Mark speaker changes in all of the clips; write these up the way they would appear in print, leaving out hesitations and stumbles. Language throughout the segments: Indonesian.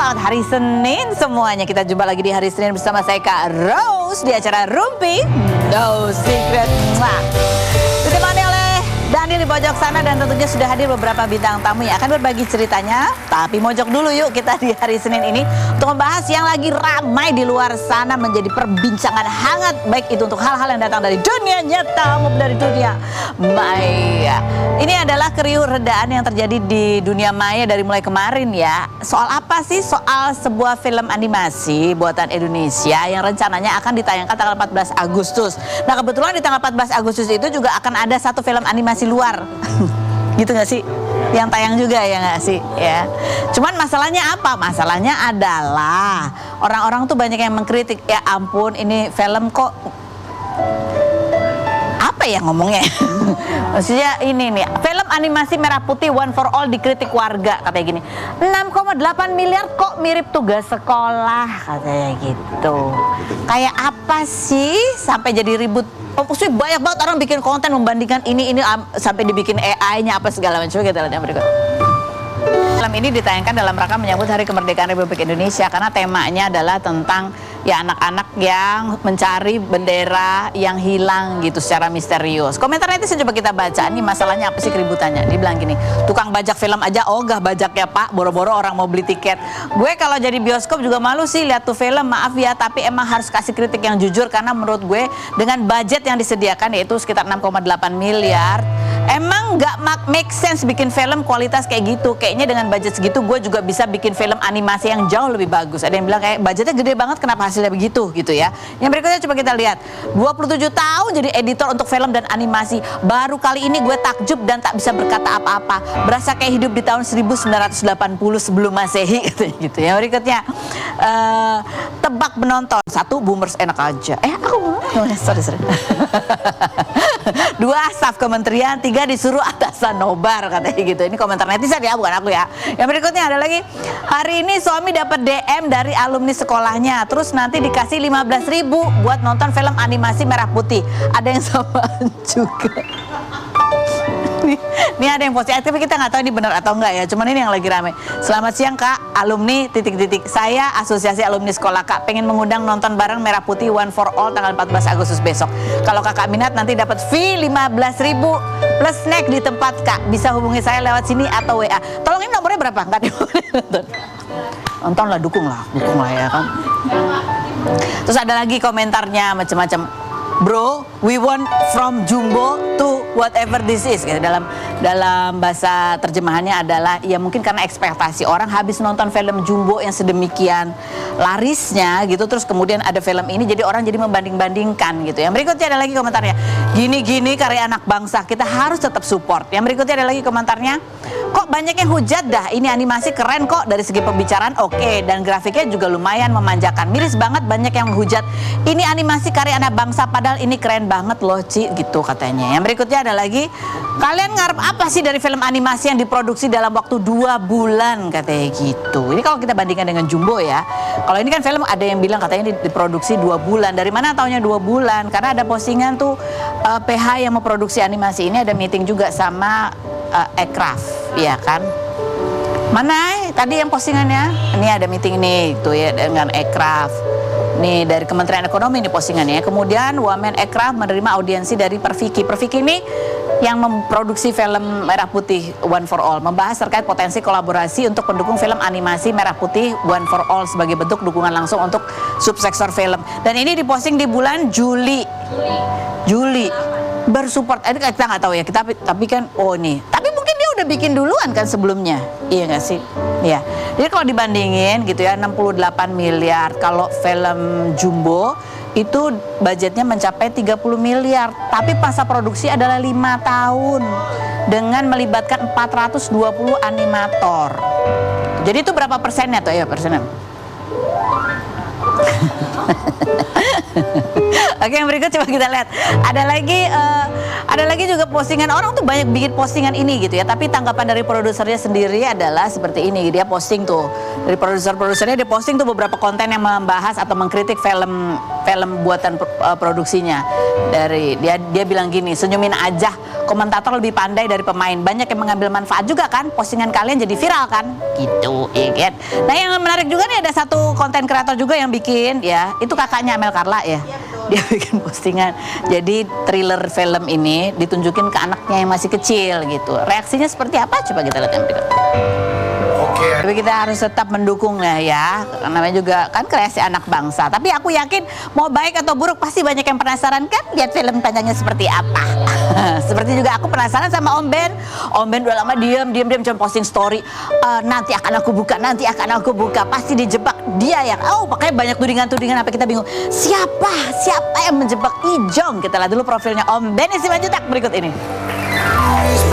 Speaker 1: Selamat hari Senin semuanya. Kita jumpa lagi di hari Senin bersama saya Kak Rose di acara Rumpi No Secret. Ditemani oleh Dani di pojok sana dan tentunya sudah hadir beberapa bintang tamu yang akan berbagi ceritanya. Tapi mojok dulu yuk kita di hari Senin ini untuk membahas yang lagi ramai di luar sana menjadi perbincangan hangat, baik itu untuk hal-hal yang datang dari dunia nyata maupun dari dunia maya. Ini adalah keriuh redaan yang terjadi di dunia maya dari mulai kemarin ya. Soal apa sih? Soal sebuah film animasi buatan Indonesia yang rencananya akan ditayangkan tanggal 14 Agustus. Nah kebetulan di tanggal 14 Agustus itu juga akan ada satu film animasi luar. Gitu gak sih? Yang tayang juga ya gak sih? Ya. Cuman masalahnya apa? Masalahnya adalah orang-orang tuh banyak yang mengkritik. Ya ampun ini film kok apa ya ngomongnya? Maksudnya ini nih, film animasi Merah Putih One for All dikritik warga katanya gini. 6,8 miliar kok mirip Tugas Sekolah katanya gitu. Kayak apa sih sampai jadi ribut? Oh, banyak banget orang bikin konten membandingkan ini sampai dibikin AI-nya apa segala macam gitu yang berikut. Film ini ditayangkan dalam rangka menyambut Hari Kemerdekaan Republik Indonesia karena temanya adalah tentang ya anak-anak yang mencari bendera yang hilang gitu secara misterius. Komentar netizen coba kita baca. Ini masalahnya apa sih keributannya? Dia bilang gini, tukang bajak film aja ogah bajaknya pak, boro-boro orang mau beli tiket. Gue kalau jadi bioskop juga malu sih lihat tuh film, maaf ya, tapi emang harus kasih kritik yang jujur karena menurut gue dengan budget yang disediakan yaitu sekitar 6,8 miliar, emang nggak make sense bikin film kualitas kayak gitu. Kayaknya dengan budget segitu gue juga bisa bikin film animasi yang jauh lebih bagus. Ada yang bilang kayak budgetnya gede banget kenapa hasilnya begitu gitu ya. Yang berikutnya coba kita lihat. 27 tahun jadi editor untuk film dan animasi. Baru kali ini gue takjub dan tak bisa berkata apa-apa. Berasa kayak hidup di tahun 1980 sebelum Masehi gitu. Yang berikutnya tebak penonton. 1 boomers enak aja. Sorry. 2 staf kementerian, 3 disuruh atasan nobar katanya gitu. Ini komentar netizen ya, bukan aku ya. Yang berikutnya ada lagi, hari ini suami dapat DM dari alumni sekolahnya, terus nanti dikasih 15.000 buat nonton film animasi Merah Putih. Ada yang samaan juga. Ini ada yang positif, tapi kita nggak tahu ini benar atau enggak ya. Cuman ini yang lagi rame. Selamat siang kak, alumni ... Saya asosiasi alumni sekolah kak, pengen mengundang nonton bareng Merah Putih One for All tanggal 14 Agustus besok. Kalau kakak minat nanti dapat fee 15.000 plus snack di tempat kak. Bisa hubungi saya lewat sini atau WA. Tolong ini nomornya berapa? Nggak nonton lah, dukung lah ya kan. Terus ada lagi komentarnya macam-macam. Bro, we want from Jumbo to whatever this is. Dalam bahasa terjemahannya adalah ya mungkin karena ekspektasi orang habis nonton film Jumbo yang sedemikian larisnya gitu, terus kemudian ada film ini jadi orang jadi membanding-bandingkan gitu. Yang berikutnya ada lagi komentarnya, gini-gini karya anak bangsa kita harus tetap support. Yang berikutnya ada lagi komentarnya, kok banyak yang hujat dah, ini animasi keren kok dari segi pembicaraan oke, dan grafiknya juga lumayan memanjakan. Miris banget banyak yang menghujat, ini animasi karya anak bangsa padahal ini keren banget loh Ci gitu katanya. Yang berikutnya ada lagi, kalian ngarep apa sih dari film animasi yang diproduksi dalam waktu 2 bulan katanya gitu. Ini kalau kita bandingkan dengan Jumbo ya. Kalau ini kan film ada yang bilang katanya diproduksi 2 bulan. Dari mana taunya 2 bulan? Karena ada postingan tuh PH yang memproduksi animasi ini ada meeting juga sama Aircraft, ya kan? Mana tadi yang postingannya? Ini ada meeting nih tuh ya dengan Aircraft. Nih dari Kementerian Ekonomi ini postingannya. Kemudian Wamen Aircraft menerima audiensi dari Perfiki. Perfiki ini yang memproduksi film Merah Putih One for All, membahas terkait potensi kolaborasi untuk pendukung film animasi Merah Putih One for All sebagai bentuk dukungan langsung untuk subsektor film. Dan ini diposting di bulan Juli bersupport. Ini kita nggak tahu ya, tapi kan tapi mungkin dia udah bikin duluan kan sebelumnya, iya nggak sih? Iya. Jadi kalau dibandingin gitu ya, 68 miliar. Kalau film Jumbo itu budgetnya mencapai 30 miliar, tapi masa produksi adalah 5 tahun dengan melibatkan 420 animator. Jadi itu berapa persennya tuh ya persennya? Oke, yang berikut coba kita lihat. Ada lagi juga postingan orang tuh banyak bikin postingan ini gitu ya. Tapi tanggapan dari produsernya sendiri adalah seperti ini. Dia posting tuh dari produsernya dia posting tuh beberapa konten yang membahas atau mengkritik film buatan produksinya. Dari dia bilang gini, senyumin aja. Komentator lebih pandai dari pemain. Banyak yang mengambil manfaat juga kan. Postingan kalian jadi viral kan? Gitu, ya kan? Nah, yang menarik juga nih ada satu konten kreator juga yang bikin ya. Itu kakaknya Amel Carla ya. Dia bikin postingan. Jadi thriller film ini ditunjukin ke anaknya yang masih kecil gitu. Reaksinya seperti apa? Coba kita lihat yang berikut. Tapi kita harus tetap mendukungnya ya. Namanya juga kan kreasi anak bangsa. Tapi aku yakin mau baik atau buruk pasti banyak yang penasaran kan lihat film panjangnya seperti apa. Seperti juga aku penasaran sama Om Ben. Om Ben udah lama diam cuma posting story. Nanti akan aku buka. Pasti dijebak dia ya. Oh, makanya banyak tudingan-tudingan apa kita bingung. Siapa yang menjebak Ijong? Kita lihat dulu profilnya Om Ben Simanjuntak berikut ini.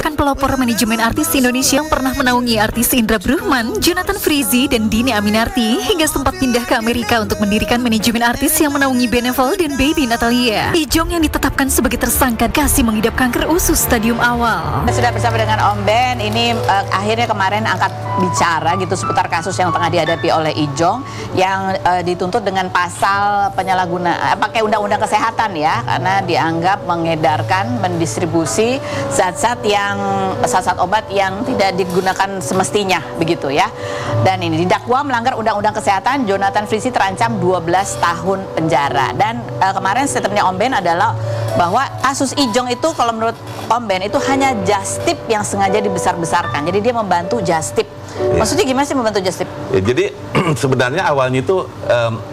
Speaker 2: Kan pelopor manajemen artis Indonesia yang pernah menaungi artis Indra Bruggman, Jonathan Frizzy, dan Dini Aminarti hingga sempat pindah ke Amerika untuk mendirikan manajemen artis yang menaungi Beneval dan Baby Natalia. Ijong yang ditetapkan sebagai tersangka kasih mengidap kanker usus stadium awal.
Speaker 1: Sudah bersama dengan Om Ben, ini akhirnya kemarin angkat bicara gitu seputar kasus yang tengah dihadapi oleh Ijong yang dituntut dengan pasal penyalahgunaan pakai undang-undang kesehatan ya, karena dianggap mengedarkan, mendistribusi zat-zat obat yang tidak digunakan semestinya begitu ya. Dan ini didakwa melanggar undang-undang kesehatan. Jonathan Frizzy terancam 12 tahun penjara. Dan kemarin statementnya Om Ben adalah bahwa kasus Ijong itu kalau menurut Om Ben itu hanya Justip yang sengaja dibesar-besarkan. Jadi dia membantu Justip. Maksudnya gimana sih membantu Justip?
Speaker 3: Ya, jadi sebenarnya awalnya itu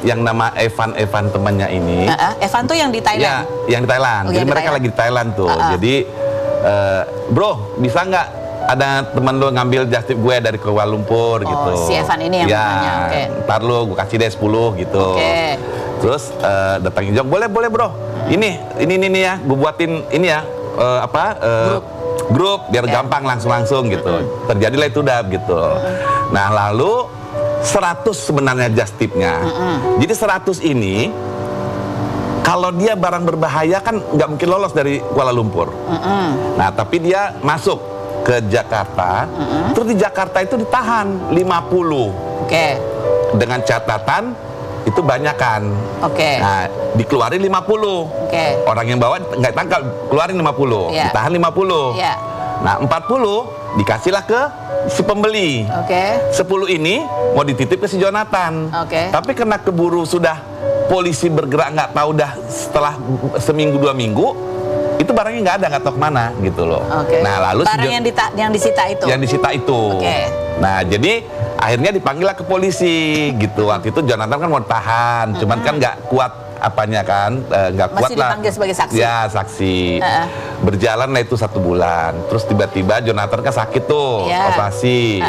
Speaker 3: yang nama Evan temannya ini.
Speaker 1: Evan tuh yang di Thailand?
Speaker 3: Ya, yang di Thailand. Jadi mereka lagi di Thailand tuh. Jadi bro, bisa nggak ada teman lo ngambil Justip gue dari Kuala Lumpur gitu.
Speaker 1: Si Evan ini yang namanya.
Speaker 3: Ntar lo gue kasih deh 10 gitu. Terus datang Ijong, boleh bro. Ini ya, gue buatin ini ya grup biar gampang langsung gitu. Terjadilah itu udah gitu. Nah lalu 100 sebenarnya Justipnya. Jadi 100 ini kalau dia barang berbahaya kan nggak mungkin lolos dari Kuala Lumpur. Nah tapi dia masuk ke Jakarta, terus di Jakarta itu ditahan 50. Dengan catatan itu banyak kan. Nah dikeluarin 50. Orang yang bawa nggak tangkap, keluarin 50. Ditahan 50. Nah 40 dikasihlah ke si pembeli. 10 ini mau dititip ke si Jonathan. Tapi karena keburu sudah polisi bergerak nggak tahu dah setelah seminggu 2 minggu itu barangnya nggak tahu kemana gitu loh. Nah lalu
Speaker 1: barang yang disita itu.
Speaker 3: Nah jadi akhirnya dipanggillah ke polisi gitu. Waktu itu Jonathan kan mau tahan, cuman kan nggak kuat apanya kan, nggak kuat lah.
Speaker 1: Masih dipanggil sebagai saksi.
Speaker 3: Ya saksi. Berjalan lah itu 1 bulan. Terus tiba-tiba Jonathan kan sakit tuh, operasi.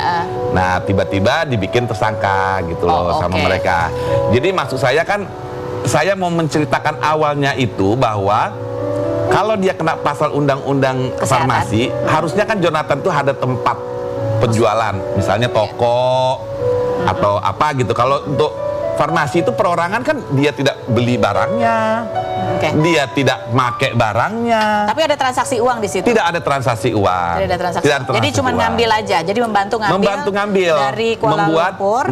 Speaker 3: Nah tiba-tiba dibikin tersangka gitu loh sama mereka. Jadi maksud saya kan, saya mau menceritakan awalnya itu bahwa kalau dia kena pasal undang-undang farmasi, harusnya kan Jonathan tuh ada tempat penjualan, misalnya toko atau apa gitu. Kalau untuk farmasi itu perorangan kan dia tidak beli barangnya, dia tidak make barangnya.
Speaker 1: Tapi ada transaksi uang di situ.
Speaker 3: Tidak ada transaksi uang.
Speaker 1: Tidak ada transaksi. Jadi cuma ngambil aja. Jadi membantu ngambil dari Kuala Lumpur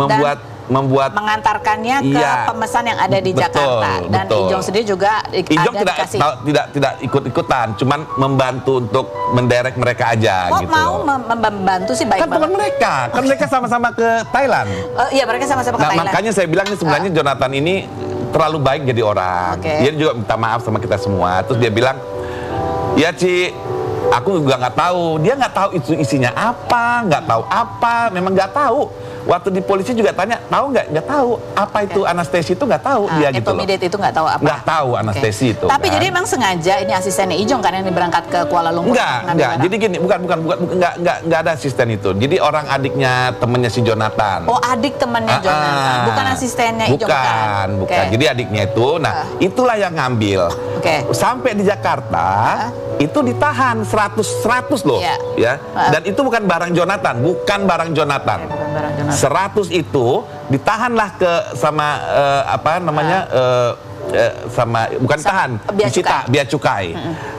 Speaker 1: membuat mengantarkannya ke pemesan yang ada di Jakarta. Dan Ijong sendiri juga
Speaker 3: tidak ikut-ikutan, cuman membantu untuk menderek mereka aja gitu.
Speaker 1: Mau membantu sih baik
Speaker 3: kan bukan mereka, kan mereka sama-sama ke Thailand.
Speaker 1: Iya mereka sama-sama ke Thailand.
Speaker 3: Makanya saya bilang sebenarnya Jonathan ini terlalu baik jadi orang. Dia juga minta maaf sama kita semua. Terus dia bilang, ya Ci, aku juga nggak tahu. Dia nggak tahu itu isinya apa, nggak tahu apa, memang nggak tahu. Waktu di polisi juga tanya, tahu nggak tahu apa itu anestesi itu nggak tahu dia gitu loh.
Speaker 1: Etomidate itu nggak tahu apa.
Speaker 3: Nggak tahu anestesi itu.
Speaker 1: Tapi jadi emang sengaja ini asistennya Ijong kan yang berangkat ke Kuala Lumpur.
Speaker 3: Enggak. Jadi gini, bukan nggak ada asisten itu. Jadi orang adiknya temennya si Jonathan.
Speaker 1: Oh adik temennya Jonathan, bukan asistennya Ijong kan?
Speaker 3: Bukan. Jadi adiknya itu, nah itulah yang ngambil. Sampai di Jakarta itu ditahan 100 loh, ya. Dan itu bukan barang Jonathan, bukan barang Jonathan. 100 itu ditahanlah ke sama bukan ditahan,
Speaker 1: bea
Speaker 3: disita bea cukai.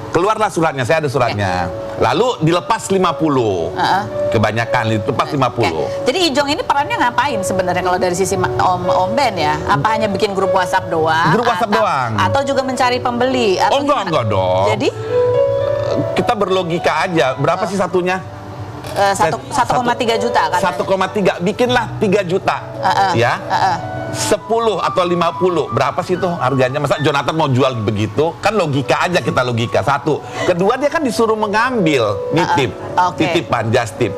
Speaker 3: Keluarlah suratnya, saya ada suratnya. Lalu dilepas 50. Kebanyakan dilepas 50.
Speaker 1: Jadi Ijong ini perannya ngapain sebenarnya kalau dari sisi Om Ben ya? Apa hanya bikin grup WhatsApp doang?
Speaker 3: Grup WhatsApp doang.
Speaker 1: Atau juga mencari pembeli? Atau
Speaker 3: Enggak dong.
Speaker 1: Jadi
Speaker 3: kita berlogika aja. Berapa sih satunya?
Speaker 1: 1,3 juta kan?
Speaker 3: 1,3, bikinlah 3 juta. Ya. 10 atau 50, berapa sih itu harganya? Masa Jonathan mau jual begitu? Kan logika aja, kita logika. Satu. Kedua, dia kan disuruh mengambil, nitip, titipan, just tip.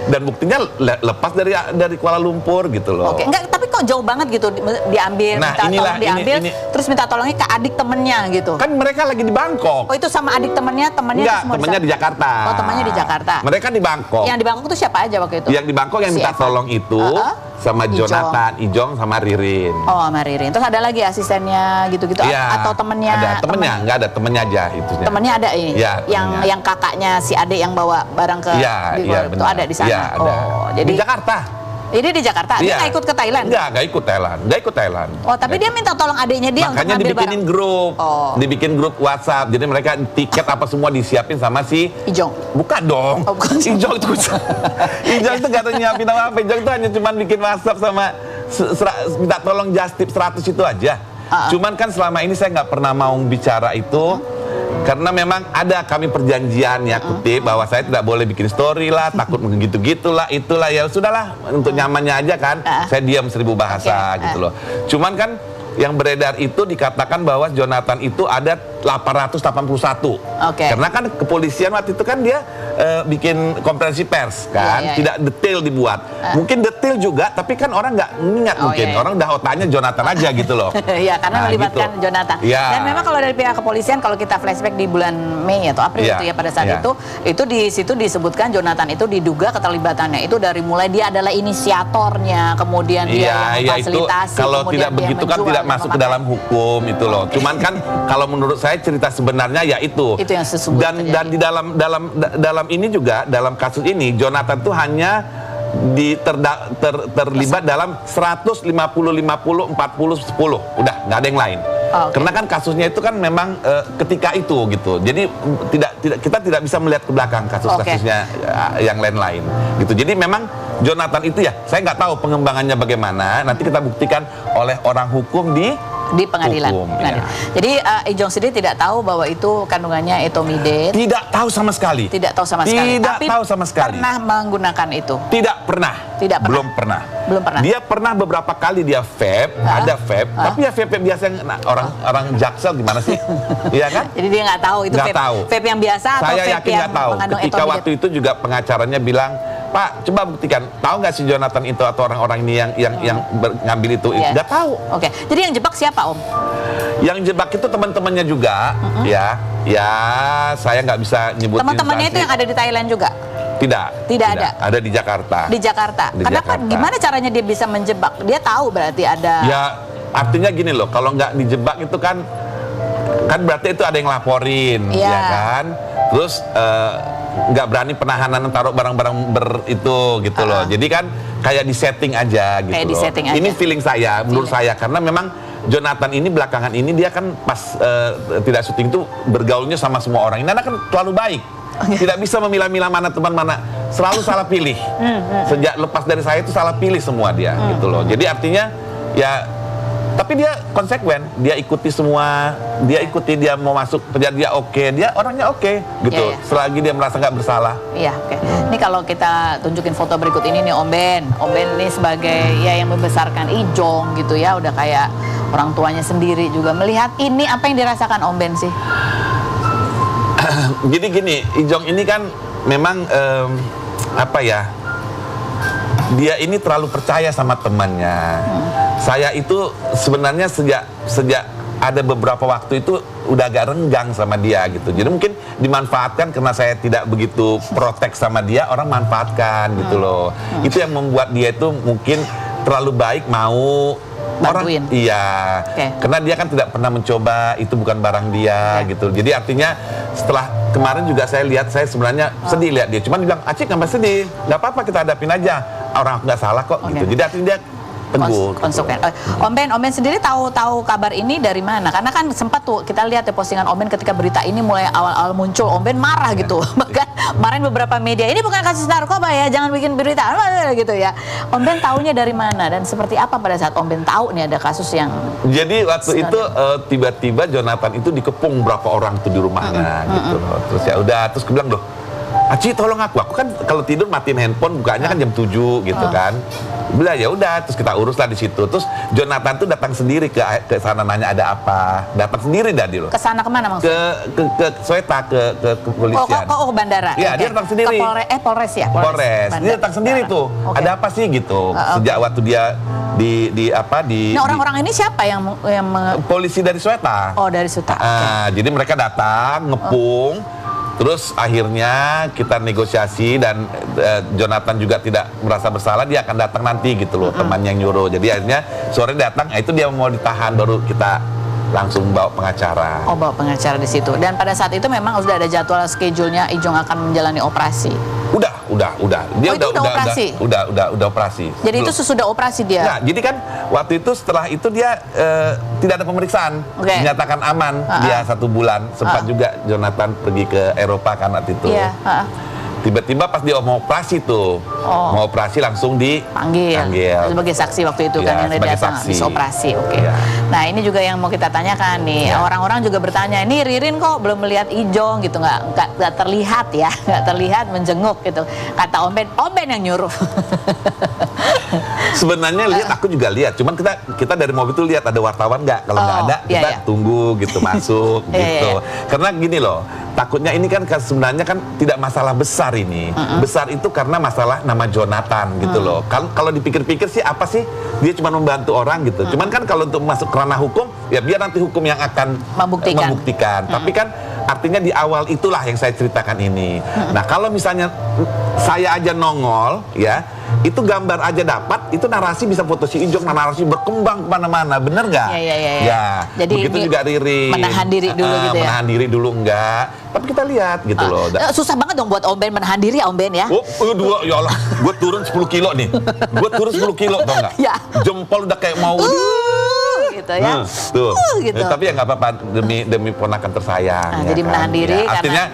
Speaker 3: Dan buktinya lepas dari Kuala Lumpur gitu loh.
Speaker 1: Enggak, tapi kok jauh banget gitu diambil,
Speaker 3: Nah,
Speaker 1: minta tolong diambil,
Speaker 3: ini.
Speaker 1: terus minta tolongnya ke adik temennya gitu.
Speaker 3: Kan mereka lagi di Bangkok.
Speaker 1: Oh, itu sama adik temennya
Speaker 3: Enggak, temennya di Jakarta.
Speaker 1: Oh, temannya di Jakarta.
Speaker 3: Mereka di Bangkok.
Speaker 1: Yang di Bangkok itu siapa aja waktu itu?
Speaker 3: Yang di Bangkok yang minta tolong itu sama Jonathan, Ijong sama Ririn.
Speaker 1: Oh, sama Ririn. Terus ada lagi asistennya gitu-gitu atau temennya?
Speaker 3: Ada temennya, enggak ada temennya aja itunya.
Speaker 1: Temennya ada ini.
Speaker 3: Ya,
Speaker 1: yang kakaknya si adik yang bawa barang ke di Kuala Lumpur itu ada di sana.
Speaker 3: Ya, ada.
Speaker 1: Oh, jadi
Speaker 3: di Jakarta.
Speaker 1: Ini di Jakarta. Dia nggak ikut ke Thailand?
Speaker 3: Nggak ikut Thailand.
Speaker 1: Oh, tapi dia minta tolong adiknya dia untuk
Speaker 3: makanya
Speaker 1: ngambil
Speaker 3: dibikinin
Speaker 1: barang.
Speaker 3: grup.
Speaker 1: Oh.
Speaker 3: Dibikin grup WhatsApp. Jadi mereka tiket apa semua disiapin sama si
Speaker 1: Ijong.
Speaker 3: Bukan dong.
Speaker 1: Oh, bukan.
Speaker 3: Ijong itu Ijong itu nggak ada nyiapin apa-apa. Ijong itu hanya cuma bikin WhatsApp sama minta tolong just tip 100 itu aja. Cuman kan selama ini saya nggak pernah mau bicara itu. Karena memang ada kami perjanjian ya kutip bahwa saya tidak boleh bikin story lah, takut gitu-gitulah, itulah ya sudahlah untuk nyamannya aja kan. Saya diam 1000 bahasa gitu loh. Cuman kan yang beredar itu dikatakan bahwa Jonathan itu ada 881. Karena kan kepolisian waktu itu kan dia bikin konferensi pers kan, tidak detail dibuat. Mungkin detail juga, tapi kan orang nggak ingat mungkin. Orang udah otaknya Jonathan aja gitu loh.
Speaker 1: Iya, karena melibatkan gitu. Jonathan. Dan memang kalau dari pihak kepolisian, kalau kita flashback di bulan Mei atau April itu ya pada saat itu di situ disebutkan Jonathan itu diduga keterlibatannya itu dari mulai dia adalah inisiatornya, kemudian dia yang memfasilitasi.
Speaker 3: Kalau tidak begitu kan tidak masuk ke dalam hukum itu loh. Cuman kan kalau menurut saya cerita sebenarnya ya itu
Speaker 1: yang sesungguhnya
Speaker 3: dan di dalam ini juga dalam kasus ini Jonathan tuh hanya terlibat dalam 150 50 40 10 udah nggak ada yang lain. Karena kan kasusnya itu kan memang ketika itu gitu. Jadi kita tidak bisa melihat ke belakang kasusnya yang lain-lain gitu. Jadi memang Jonathan itu ya saya nggak tahu pengembangannya bagaimana. Nanti kita buktikan oleh orang hukum di
Speaker 1: pengadilan. Jadi Ijong sendiri tidak tahu bahwa itu kandungannya etomidate.
Speaker 3: Tidak tahu sama sekali.
Speaker 1: Tidak tahu sama sekali.
Speaker 3: Tapi tahu sama sekali.
Speaker 1: Pernah menggunakan itu?
Speaker 3: Tidak pernah. Belum pernah. Dia pernah beberapa kali dia vape, ada vape, tapi ya vape biasa yang orang Jaksel gimana sih? Iya kan?
Speaker 1: Jadi dia nggak tahu itu vape yang biasa atau
Speaker 3: saya
Speaker 1: vape
Speaker 3: yakin
Speaker 1: yang
Speaker 3: nggak tahu.
Speaker 1: mengandung
Speaker 3: Ketika
Speaker 1: etomidate.
Speaker 3: waktu itu juga pengacaranya bilang, Pak, coba buktikan. Tahu nggak si Jonathan itu atau orang-orang ini yang ngambil itu? Nggak tahu.
Speaker 1: Jadi yang jebak siapa, Om?
Speaker 3: Yang jebak itu teman-temannya juga, ya. Ya, saya nggak bisa nyebutin.
Speaker 1: Teman-temannya itu yang ada di Thailand juga?
Speaker 3: Tidak ada. Ada di Jakarta.
Speaker 1: Di Jakarta. Kenapa? Gimana caranya dia bisa menjebak? Dia tahu berarti ada.
Speaker 3: Ya, artinya gini loh. Kalau nggak dijebak itu kan berarti itu ada yang laporin, ya kan? Terus nggak berani penahanan taruh barang-barang itu gitu loh. Jadi kan kayak di setting aja gitu loh. Ini feeling saya, menurut saya karena memang Jonathan ini belakangan ini dia kan pas tidak syuting itu bergaulnya sama semua orang. Ini anak kan terlalu baik. Tidak bisa memilah-milah mana teman mana, selalu salah pilih. Sejak lepas dari saya itu salah pilih semua dia gitu loh. Jadi artinya ya tapi dia konsekuen, dia ikuti semua, dia mau masuk penjara dia dia orangnya gitu. Selagi dia merasa nggak bersalah.
Speaker 1: Iya, Ini kalau kita tunjukin foto berikut ini nih Om Ben ini sebagai yang membesarkan Ijong gitu ya, udah kayak orang tuanya sendiri juga. Melihat ini apa yang dirasakan Om Ben sih?
Speaker 3: Jadi gini, Ijong ini kan memang dia ini terlalu percaya sama temannya. Saya itu sebenarnya sejak ada beberapa waktu itu udah agak renggang sama dia gitu. Jadi mungkin dimanfaatkan karena saya tidak begitu protek sama dia, orang manfaatkan gitu loh. Itu yang membuat dia itu mungkin terlalu baik mau
Speaker 1: bantuin.
Speaker 3: Karena dia kan tidak pernah mencoba, itu bukan barang dia gitu. Jadi artinya setelah kemarin juga saya lihat, saya sebenarnya sedih lihat dia. Cuman dia bilang, Acik nggak sedih, nggak apa-apa kita hadapin aja. Orang nggak salah kok gitu. Jadi artinya dia teguh.
Speaker 1: Konsekuen. Om Ben sendiri tahu kabar ini dari mana? Karena kan sempat tuh kita lihat ya postingan Om Ben ketika berita ini mulai awal-awal muncul, Om Ben marah gitu. Bahkan kemarin beberapa media, ini bukan kasus narkoba ya, jangan bikin berita gitu ya. Om Ben tahunya dari mana dan seperti apa pada saat Om Ben tahu nih ada kasus yang...
Speaker 3: Jadi waktu itu tiba-tiba Jonathan itu dikepung berapa orang tuh di rumahnya gitu loh. Terus ya udah, terus gue bilang, "Loh, Aci tolong aku kan kalau tidur matiin handphone, bukanya kan jam 7 gitu kan." Bilang ya udah, terus kita urus lah di situ. Terus Jonathan tuh datang sendiri ke sana nanya ada apa. Datang sendiri tadi loh.
Speaker 1: Ke sana kemana maksudnya?
Speaker 3: Ke Sweta, ke kepolisian.
Speaker 1: Oh, bandara.
Speaker 3: Iya, dia datang sendiri.
Speaker 1: Ke Polres ya?
Speaker 3: Polres. Dia datang sendiri tuh.
Speaker 1: Okay.
Speaker 3: Ada apa sih gitu. Sejak waktu dia di
Speaker 1: Nah, orang-orang ini siapa yang
Speaker 3: polisi dari Sweta.
Speaker 1: Oh, dari Sweta.
Speaker 3: Jadi mereka datang ngepung. Terus akhirnya kita negosiasi dan Jonathan juga tidak merasa bersalah, dia akan datang nanti gitu loh, teman yang nyuruh. Jadi akhirnya sore datang, itu dia mau ditahan, baru kita langsung bawa pengacara.
Speaker 1: Oh, bawa pengacara di situ. Dan pada saat itu memang sudah ada jadwal schedule-nya Ijong akan menjalani operasi.
Speaker 3: Udah. Dia
Speaker 1: udah operasi.
Speaker 3: Udah operasi.
Speaker 1: Jadi itu sesudah operasi dia.
Speaker 3: Nah, jadi kan waktu itu setelah itu dia tidak ada pemeriksaan, dinyatakan aman. Dia 1 bulan. Sempat juga Jonathan pergi ke Eropa kan waktu itu.
Speaker 1: Iya.
Speaker 3: Tiba-tiba pas dia mau operasi tuh, mau operasi langsung dipanggil
Speaker 1: sebagai saksi waktu itu kan, yang datang habis operasi. Oke. Nah, ini juga yang mau kita tanyakan nih. Orang-orang juga bertanya, ini Ririn kok belum melihat Ijong gitu, nggak terlihat ya, nggak terlihat menjenguk gitu. Kata Om Ben yang nyuruh.
Speaker 3: Sebenarnya lihat, aku juga lihat. Cuman kita dari mobil tuh lihat ada wartawan nggak. Kalau nggak ada, kita tunggu gitu masuk gitu. Karena gini loh, takutnya ini kan sebenarnya kan tidak masalah besar ini. Besar itu karena masalah nama Jonathan gitu loh. Kalau dipikir-pikir sih apa sih? Dia cuma membantu orang gitu. Cuman kan kalau untuk masuk ke ranah hukum, ya biar nanti hukum yang akan membuktikan. Tapi kan artinya di awal itulah yang saya ceritakan ini. Nah, kalau misalnya saya aja nongol ya, itu gambar aja dapat, itu narasi bisa foto si Ijong, narasi berkembang kemana-mana, bener nggak?
Speaker 1: Iya. Jadi
Speaker 3: begitu juga Riri.
Speaker 1: Menahan diri dulu gitu ya?
Speaker 3: Menahan diri dulu enggak, tapi kita lihat gitu loh.
Speaker 1: Susah banget dong buat Om Ben menahan diri ya, Om Ben ya?
Speaker 3: Ya Allah, gue turun 10 kilo nih. Gue turun 10 kilo, tau nggak?
Speaker 1: Ya.
Speaker 3: Jempol udah kayak mau
Speaker 1: gitu ya.
Speaker 3: Gitu. Tapi ya nggak apa-apa, demi ponakan tersayang.
Speaker 1: Jadi kan? Menahan diri karena
Speaker 3: artinya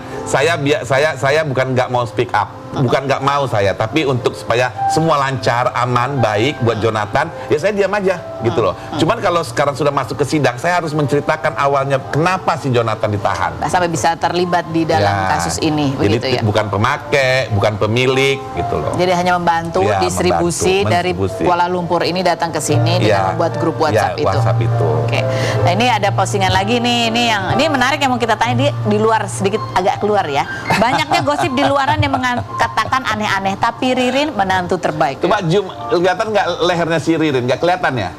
Speaker 3: saya bukan nggak mau speak up, bukan nggak mau saya, tapi untuk supaya semua lancar, aman, baik buat Jonathan, ya saya diam aja gitu loh. Cuman kalau sekarang sudah masuk ke sidang, saya harus menceritakan awalnya kenapa si Jonathan ditahan.
Speaker 1: Sampai bisa terlibat di dalam kasus ini, begitu
Speaker 3: jadi,
Speaker 1: ya.
Speaker 3: Bukan pemakai, bukan pemilik gitu loh.
Speaker 1: Jadi hanya membantu distribusi dari Kuala Lumpur ini datang ke sini dengan membuat grup WhatsApp itu. Oke. Nah, ini ada postingan lagi nih, ini menarik yang mau kita tanya, di luar sedikit agak keluar ya. Banyaknya gosip di luaran yang mengatakan aneh-aneh, tapi Ririn menantu terbaik.
Speaker 3: Coba zoom, kelihatan nggak lehernya si Ririn? Nggak kelihatan ya?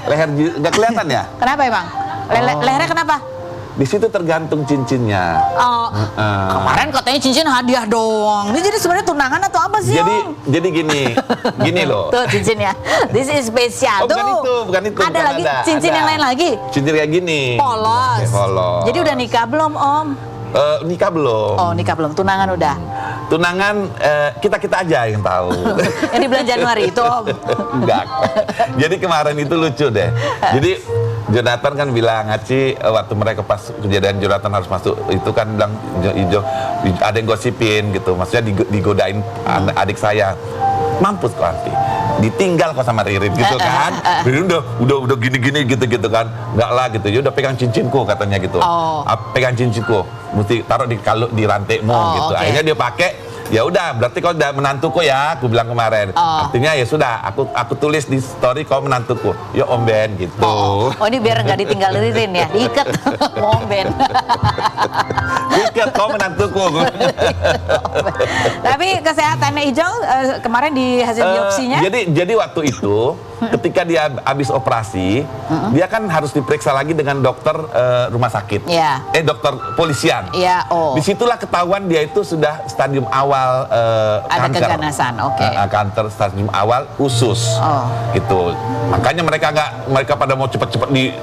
Speaker 3: Leher nggak kelihatan ya?
Speaker 1: Kenapa emang? Lehernya kenapa?
Speaker 3: Di situ tergantung cincinnya.
Speaker 1: Kemarin katanya cincin hadiah dong. Ini jadi sebenarnya tunangan atau apa sih?
Speaker 3: Jadi gini loh.
Speaker 1: Tuh cincinnya. This is spesial.
Speaker 3: Bukan itu.
Speaker 1: Ada lagi cincin yang lain lagi.
Speaker 3: Cincin kayak gini.
Speaker 1: Polos. Jadi udah nikah belum, Om?
Speaker 3: Nikah belum.
Speaker 1: Oh, nikah belum. Tunangan udah.
Speaker 3: Tunangan kita aja yang tahu.
Speaker 1: Yang di bulan Januari itu, Om.
Speaker 3: Enggak. Jadi kemarin itu lucu deh. Jadi Jonathan kan bilang, Aci, waktu mereka pas kejadian Jonathan harus masuk, itu kan bilang Ijong ada yang gosipin gitu, maksudnya digodain adik saya. Mampus kok Anti, ditinggal kok sama Ririn gitu kan. Ririn udah gini-gini gitu kan. Enggak lah gitu, ya udah pegang cincinku katanya gitu. Pegang cincinku, mesti taruh di rantaimu gitu. Akhirnya dia pakai. Ya udah, berarti kau udah menantuku ya, aku bilang kemarin. Artinya ya sudah, aku tulis di story kau menantuku. Ya Om Ben gitu.
Speaker 1: Oh, ini biar nggak ditinggal Ririn ya, diikat Om Ben.
Speaker 3: Diikat kau menantuku.
Speaker 1: Tapi kesehatannya Ijong kemarin di hasil biopsinya?
Speaker 3: Jadi waktu itu ketika dia habis operasi, dia kan harus diperiksa lagi dengan dokter rumah sakit. Dokter polisian. Disitulah ketahuan dia itu sudah stadium awal
Speaker 1: ada
Speaker 3: kanker.
Speaker 1: keganasan,
Speaker 3: kanker stadium awal usus. Gitu. Makanya mereka pada mau cepat-cepat di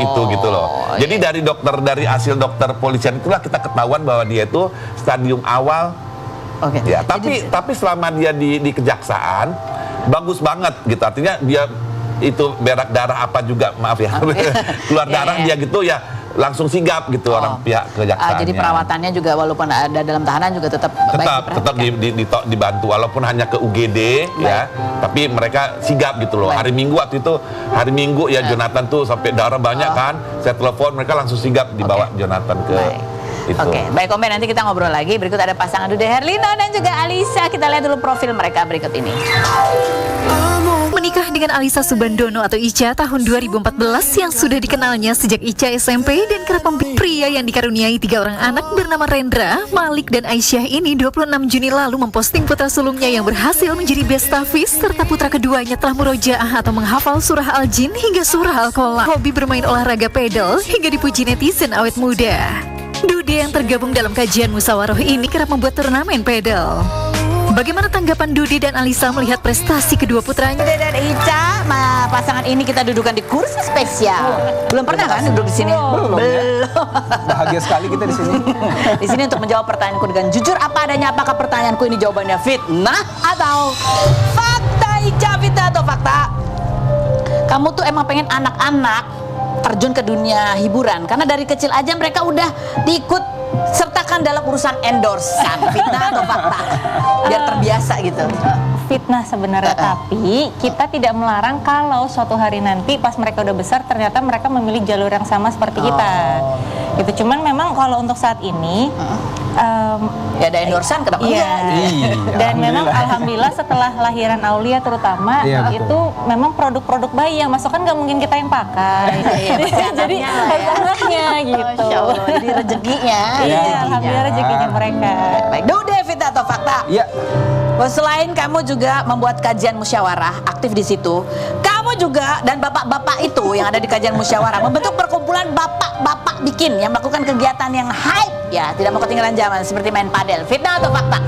Speaker 3: itu gitu loh. Jadi dari hasil dokter polisian itulah kita ketahuan bahwa dia itu stadium awal. Ya, tapi selama dia di kejaksaan, bagus banget gitu. Artinya dia itu berak darah apa juga, maaf ya, keluar darah dia gitu ya, langsung sigap gitu orang pihak kejaksaannya.
Speaker 1: Jadi perawatannya juga walaupun ada dalam tahanan juga tetap
Speaker 3: dibantu walaupun hanya ke UGD ya, tapi mereka sigap gitu loh. Hari Minggu waktu itu, hari Minggu ya Jonathan tuh sampai darah banyak kan, saya telepon mereka langsung sigap dibawa Jonathan ke itu.
Speaker 1: Baik Kombe, nanti kita ngobrol lagi. Berikut ada pasangan Dude Herlino dan juga Alisa. Kita lihat dulu profil mereka berikut ini.
Speaker 2: Menikah dengan Alisa Subandono atau Ica tahun 2014 yang sudah dikenalnya sejak Ica SMP dan kerap pria yang dikaruniai 3 orang anak bernama Rendra, Malik, dan Aisyah ini 26 Juni lalu memposting putra sulungnya yang berhasil menjadi bestafis serta putra keduanya telah murojaah atau menghafal surah Al-Jin hingga surah Al-Qalaq. Hobi bermain olahraga pedal hingga dipuji netizen awet muda. Dude yang tergabung dalam kajian musyawarah ini kerap membuat turnamen pedal. Bagaimana tanggapan Dude dan Alisa melihat prestasi kedua putranya?
Speaker 1: Dude dan Ica, pasangan ini kita dudukan di kursi spesial. Belum pernah kan duduk di sini?
Speaker 4: Belum. Bahagia sekali kita di sini.
Speaker 1: Di sini untuk menjawab pertanyaanku dengan jujur apa adanya. Apakah pertanyaanku ini jawabannya fitnah atau fakta? Ica, fitnah atau fakta? Kamu tuh emang pengen anak-anak terjun ke dunia hiburan karena dari kecil aja mereka udah diikut sertakan dalam urusan endorsan. Fitnah atau fakta? Biar terbiasa gitu.
Speaker 5: Fitnah sebenarnya, tapi kita tidak melarang kalau suatu hari nanti pas mereka udah besar ternyata mereka memilih jalur yang sama seperti kita. Gitu. Cuman memang kalau untuk saat ini
Speaker 1: ya ada endorsan kenapa
Speaker 5: enggak? Dan memang alhamdulillah setelah lahiran Aulia terutama itu memang produk-produk bayi yang masuk kan nggak mungkin kita yang pakai. Jadi harus anaknya gitu.
Speaker 1: Masya Allah, jadi rezekinya.
Speaker 5: Iya, alhamdulillah rezekinya mereka.
Speaker 1: Baik, Dude, fitnah atau fakta?
Speaker 4: Iya.
Speaker 1: Selain kamu juga membuat kajian musyawarah, aktif di situ, kamu juga dan bapak-bapak itu yang ada di kajian musyawarah membentuk perkumpulan bapak-bapak bikin yang melakukan kegiatan yang hype ya, tidak mau ketinggalan zaman seperti main padel. Fitnah atau fakta?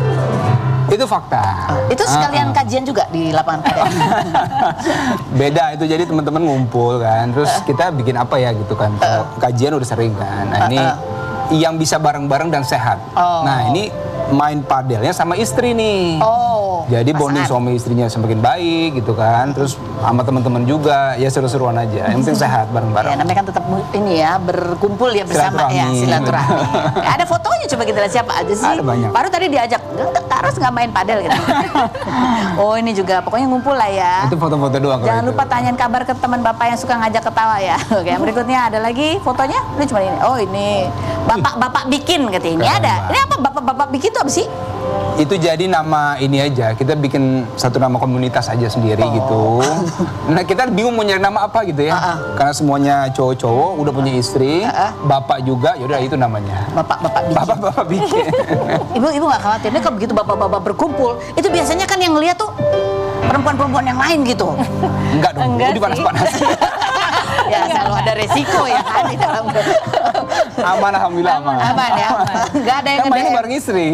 Speaker 4: Itu fakta.
Speaker 1: Itu sekalian kajian juga di lapangan padel.
Speaker 4: Beda itu, jadi teman-teman ngumpul kan, terus kita bikin apa ya gitu kan. Kajian udah sering kan. Nah, ini yang bisa bareng-bareng dan sehat. Nah, ini main padelnya sama istri nih. Jadi bonding suami istrinya semakin baik gitu kan. Terus sama teman-teman juga ya seru-seruan aja. Yang penting sehat bareng-bareng.
Speaker 1: Ya, namanya kan tetap ini ya berkumpul ya bersama ya silaturahmi. Ada fotonya coba kita lihat siapa aja sih.
Speaker 4: Ada banyak.
Speaker 1: Baru tadi diajak, harus nggak main padel gitu. Oh ini juga pokoknya ngumpul lah ya.
Speaker 4: Itu foto-foto doang.
Speaker 1: Jangan lupa tanyain kabar ke teman bapak yang suka ngajak ketawa ya. Oke, yang berikutnya ada lagi fotonya. Ini cuma ini. Oh ini bapak-bapak bikin katanya. Ini ada. Ini apa bapak-bapak bikin tuh apa sih?
Speaker 4: Itu jadi nama ini aja, kita bikin satu nama komunitas aja sendiri gitu. Nah kita bingung mau nyari nama apa gitu ya, karena semuanya cowok-cowok udah punya istri, bapak juga, yaudah itu namanya.
Speaker 1: Bapak-bapak bikin.
Speaker 4: Bapak-bapak bikin.
Speaker 1: Ibu nggak khawatir, ini kalau begitu bapak-bapak berkumpul, itu biasanya kan yang ngeliat tuh perempuan-perempuan yang lain gitu.
Speaker 4: Enggak dong, itu dipanas-panas.
Speaker 1: Ya selalu ada resiko ya kan di dalam.
Speaker 4: Aman, alhamdulillah aman.
Speaker 1: Aman ya. Nggak ada yang
Speaker 4: kan mainnya
Speaker 1: nge-DM.
Speaker 4: bareng istri.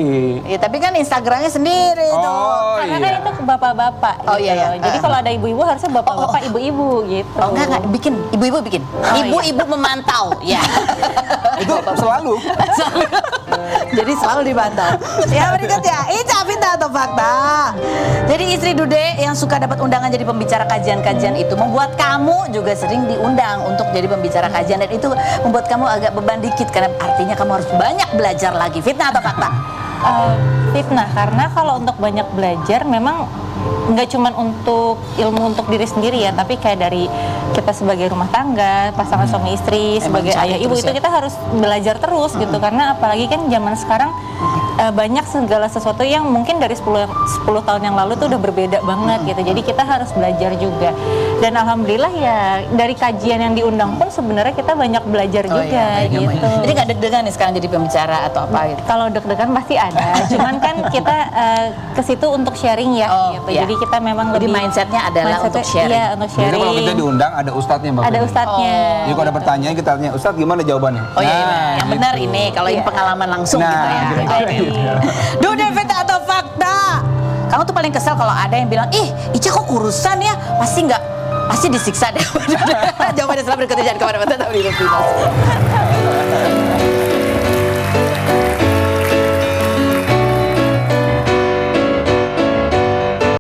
Speaker 1: Ya, tapi kan Instagramnya sendiri itu.
Speaker 5: Karena kan itu ke bapak-bapak
Speaker 1: Oh,
Speaker 5: gitu.
Speaker 1: iya.
Speaker 5: Jadi kalau ada ibu-ibu harusnya bapak-bapak, ibu-ibu gitu.
Speaker 1: Oh, enggak, bikin. Ibu-ibu bikin. Ibu-ibu memantau. Ya.
Speaker 4: Itu selalu.
Speaker 1: Jadi selalu dibantau. Ya berikut ya. Ica, fitnah atau fakta? Jadi istri Dude yang suka dapat undangan jadi pembicara kajian-kajian itu membuat kamu juga sering diundang untuk jadi pembicara kajian, dan itu membuat kamu agak beban dikit karena artinya kamu harus banyak belajar lagi. Fitnah atau fakta?
Speaker 5: Fitnah, karena kalau untuk banyak belajar memang nggak cuma untuk ilmu untuk diri sendiri ya, tapi kayak dari kita sebagai rumah tangga, pasangan suami istri, sebagai ayah ibu itu kita harus belajar terus gitu, karena apalagi kan zaman sekarang banyak segala sesuatu yang mungkin dari 10 tahun yang lalu tuh udah berbeda banget gitu, jadi kita harus belajar juga. Dan alhamdulillah ya dari kajian yang diundang pun sebenarnya kita banyak belajar juga gitu.
Speaker 1: Jadi nggak deg-degan nih sekarang jadi pembicara atau apa gitu?
Speaker 5: Kalau deg-degan pasti ada, cuman kan kita ke situ untuk sharing ya gitu.
Speaker 1: Iya.
Speaker 5: Jadi kita memang
Speaker 1: Jadi
Speaker 5: lebih
Speaker 1: mindsetnya adalah untuk sharing.
Speaker 5: Iya, untuk
Speaker 4: Jadi kalau kita
Speaker 5: sharing.
Speaker 4: diundang ada ustadznya Mbak.
Speaker 5: Ada ustadznya.
Speaker 4: Jadi kalau ada pertanyaan kita tanya, Ustadz gimana jawabannya?
Speaker 1: Oh iya, yang
Speaker 4: gitu.
Speaker 1: benar ini kalau yang pengalaman langsung
Speaker 4: Nah,
Speaker 1: gitu ya.
Speaker 4: gitu.
Speaker 1: Dude, fitnah atau fakta? Kamu tuh paling kesel kalau ada yang bilang, ih Ica kok kurusan ya? Pasti disiksa deh. Jawabannya setelah berikutnya, jangan kemana-mana, tetap di Rupinas.